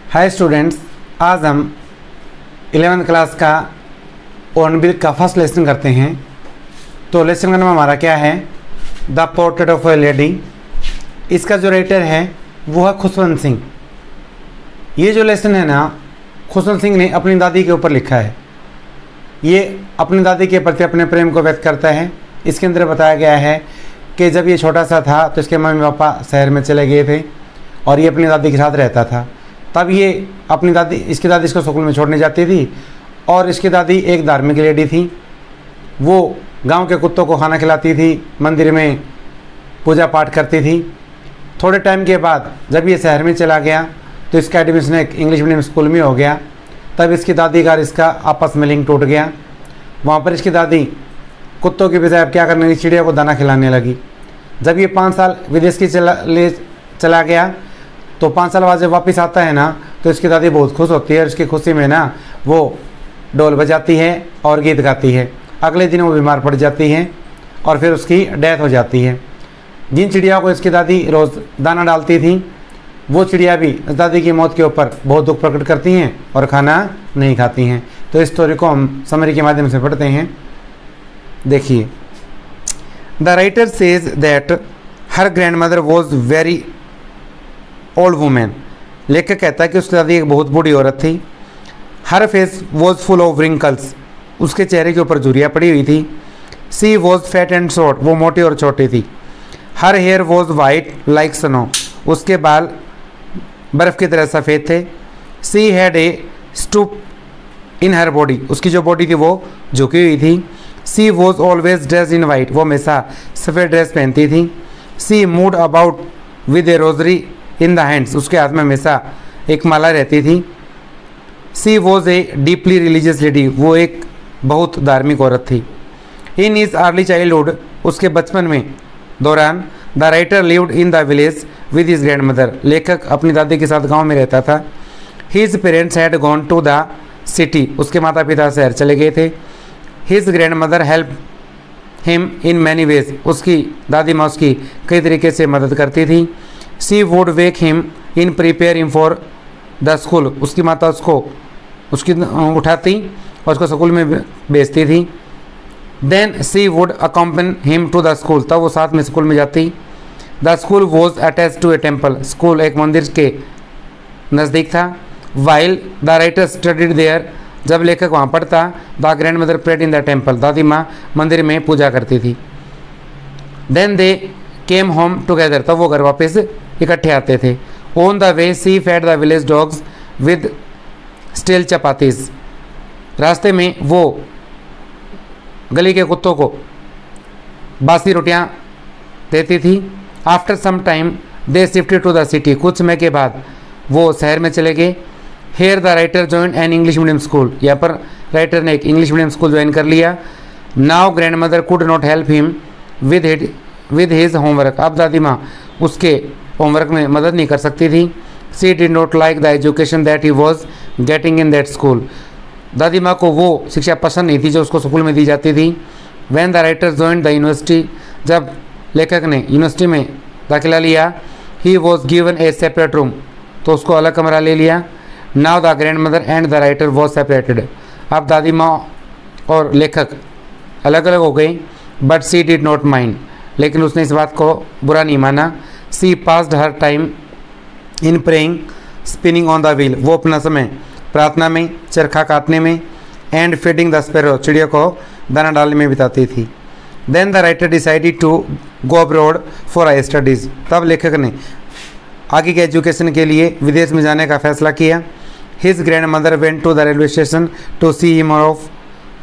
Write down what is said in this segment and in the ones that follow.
Hi students, आज हम 11th class का ऑनबिल का फर्स्ट लेसन करते हैं। तो लेसन का नाम हमारा क्या है? The portrait of A lady. इसका जो राइटर है वो है खुशवंत सिंह। ये जो लेसन है ना, खुशवंत सिंह ने अपनी दादी के ऊपर लिखा है। ये अपनी दादी के प्रति अपने प्रेम को व्यक्त करता है। इसके अंदर बताया गया है कि जब ये छोटा सा था तो इसके मम्मी पापा शहर में चले गए थे और ये अपनी दादी के साथ रहता था। तब ये इसकी दादी इसको स्कूल में छोड़ने जाती थी और इसकी दादी एक धार्मिक लेडी थी। वो गांव के कुत्तों को खाना खिलाती थी, मंदिर में पूजा पाठ करती थी। थोड़े टाइम के बाद जब ये शहर में चला गया तो इसका एडमिशन एक इंग्लिश मीडियम स्कूल में हो गया। तब इसकी दादी का इसका आपस में लिंक टूट गया। वहाँ पर इसकी दादी कुत्तों की बजाय अब क्या करने लगी, चिड़िया को दाना खिलाने लगी। जब ये 5 साल विदेश की चला गया तो 5 साल बाद जब वापस आता है ना तो इसकी दादी बहुत खुश होती है और इसकी खुशी में ना वो ढोल बजाती है और गीत गाती है। अगले दिन वो बीमार पड़ जाती है और फिर उसकी डेथ हो जाती है। जिन चिड़िया को इसकी दादी रोज़ दाना डालती थी वो चिड़िया भी दादी की मौत के ऊपर बहुत दुख प्रकट करती हैं और खाना नहीं खाती हैं। तो इस स्टोरी को हम समरी के माध्यम से पढ़ते हैं। देखिए, the writer says that her grand mother was very old women. लेखक कहता है कि उसकी दादी एक बहुत बूढ़ी औरत थी। Her face was full of wrinkles. उसके चेहरे के ऊपर झुर्रियाँ पड़ी हुई थी। She was fat and short. वो मोटी और छोटी थी। Her hair was white like snow. उसके बाल बर्फ़ की तरह सफ़ेद थे। She had a stoop in her body. उसकी जो बॉडी थी वो झुकी हुई थी। She was always dressed in white. वो हमेशा सफ़ेद ड्रेस पहनती थी। She mood about with a rosary in the hands. उसके हाथ में हमेशा एक माला रहती थी। She was a deeply religious lady. वो एक बहुत धार्मिक औरत थी। In his early childhood. उसके बचपन में दौरान the writer lived in the village with his grandmother. लेखक अपनी दादी के साथ गांव में रहता था। His parents had gone to the city. उसके माता पिता शहर चले गए थे। His grand mother help him in many ways. उसकी दादी माँ उसकी कई तरीके से मदद करती थी। She would wake him and prepare him for the school. उसकी माता उसकी उठाती और उसको स्कूल में भेजती थी। Then she would accompany him to the school. तब वो साथ में स्कूल में जाती। The school was attach to a temple. School एक मंदिर के नज़दीक था। While the writer studied there. जब लेखक वहाँ पढ़ता, the grandmother prayed in the temple. दादी माँ मंदिर में पूजा करती थी। Then they came home together. तब वो घर वापस इकट्ठे आते थे। On the way C fed the village dogs with stale chapatis. रास्ते में वो गली के कुत्तों को बासी रोटियां देती थी। After some time they shifted to the city. कुछ समय के बाद वो शहर में चले गए। Here the writer join an English medium school. यहाँ पर राइटर ने एक इंग्लिश मीडियम स्कूल ज्वाइन कर लिया। Now grand mother could not help him with his homework. अब दादी माँ उसके होमवर्क में मदद नहीं कर सकती थी। She did not like the education that he was getting in that school. दादी माँ को वो शिक्षा पसंद नहीं थी जो उसको स्कूल में दी जाती थी। When the writer join the university. जब लेखक ने यूनिवर्सिटी में दाखिला लिया, he was given a separate room. तो उसको अलग कमरा ले लिया। Now the grandmother and the writer was separated. अब दादी माँ और लेखक अलग अलग हो गई। But she did not mind. लेकिन उसने इस बात को बुरा नहीं माना। She passed her time in praying spinning on the wheel. वो अपना समय प्रार्थना में, चरखा काटने में एंड फीडिंग द स्पैरो, चिड़िया को दाना डालने में बिताती थी। Then the writer decided to go abroad for high studies. तब लेखक ने आगे के एजुकेशन के लिए विदेश में जाने का फैसला किया। His grandmother went to the railway station to see him off.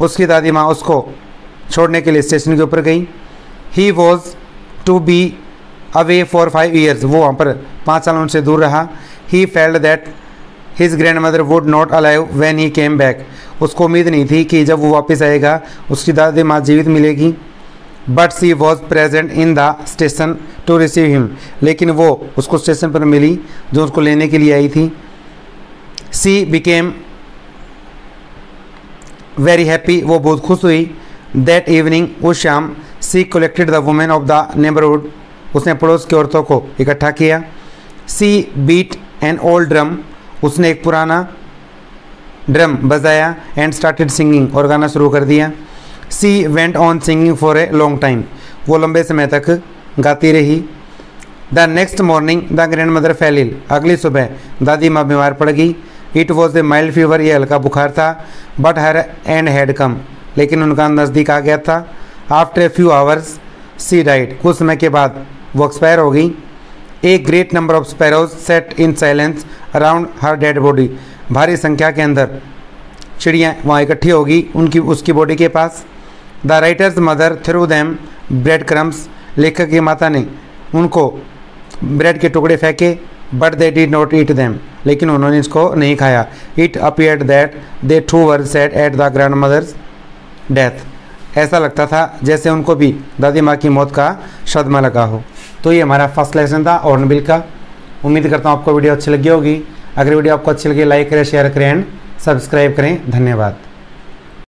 उसकी दादी माँ उसको छोड़ने के लिए स्टेशन के ऊपर गई। He was to be away for 5 years। वो वहाँ पर 5 साल उनसे दूर रहा। He felt that his grand mother would not alive when he came back. उसको उम्मीद नहीं थी कि जब वो वापस आएगा उसकी दादी माँ जीवित मिलेगी। But she was present in the station to receive him. लेकिन वो उसको स्टेशन पर मिली जो उसको लेने के लिए आई थी। She became very happy. वो बहुत खुश हुई। दैट इवनिंग, उस शाम, she collected the women of the neighbourhood. उसने पड़ोस की औरतों को इकट्ठा किया। She beat an old drum उसने एक पुराना ड्रम बजाया एंड स्टार्टेड सिंगिंग, और गाना शुरू कर दिया। She went on singing for a long time, वो लंबे समय तक गाती रही। The next morning the grandmother fell ill, अगली सुबह दादी माँ बीमार पड़ गई। It was a mild fever, ये हल्का बुखार था। But her end had come, लेकिन उनका नज़दीक आ गया था। After a few hours she died, कुछ समय के बाद वो एक्सपायर हो गई। A great number of sparrows set in silence around her dead body, भारी संख्या के अंदर चिड़ियाँ वहाँ इकट्ठी होगी उसकी बॉडी के पास। The writer's mother threw them bread crumbs, लेखक की माता ने उनको ब्रेड के टुकड़े फेंके। But they did not eat them, लेकिन उन्होंने इसको नहीं खाया। It appeared that they too were sad at the grandmother's मदर्स डेथ, ऐसा लगता था जैसे उनको भी दादी माँ की मौत का सदमा लगा हो। तो ये हमारा फर्स्ट लेसन था हॉर्नबिल का। उम्मीद करता हूँ आपको वीडियो अच्छी लगी होगी। अगर वीडियो आपको अच्छी लगी लाइक करें, शेयर करें एंड सब्सक्राइब करें। धन्यवाद।